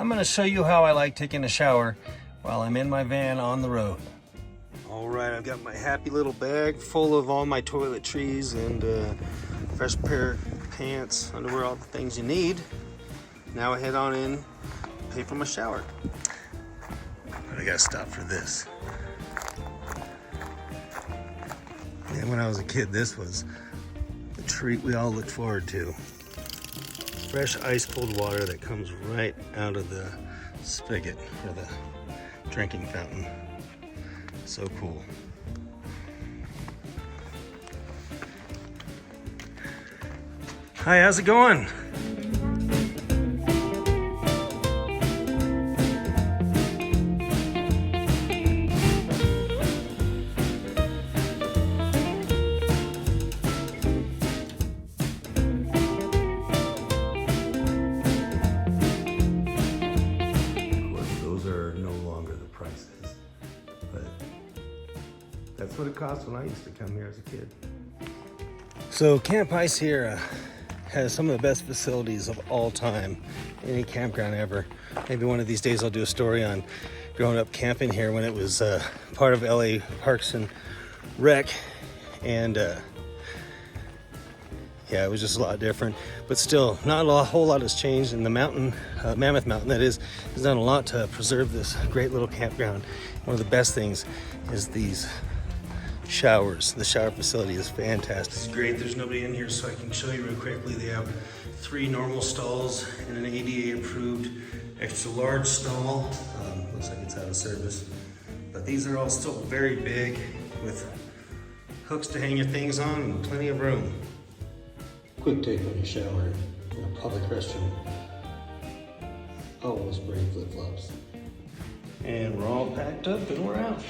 I'm gonna show you how I like taking a shower while I'm in my van on the road. All right, I've got my happy little bag full of all my toiletries and fresh pair of pants, underwear, all the things you need. Now I head on in, pay for my shower. But I gotta stop for this. And when I was a kid, this was the treat we all looked forward to. Fresh ice cold water that comes right out of the spigot or the drinking fountain. So cool. Hi, how's it going? That's what it cost when I used to come here as a kid. So Camp Ice here has some of the best facilities of all time, any campground ever. Maybe one of these days I'll do a story on growing up camping here when it was part of LA Parks and Rec, and yeah, it was just a lot different, but still not a whole lot has changed. And the mountain, Mammoth Mountain that is, has done a lot to preserve this great little campground. One of the best things is these showers. The shower facility is fantastic. This is great. There's nobody in here, so I can show you real quickly. They have 3 normal stalls and an ADA approved extra large stall. Looks like it's out of service, but these are all still very big with hooks to hang your things on and plenty of room. Quick take on your shower in a public restroom. Always bring flip-flops. And we're all packed up and we're out.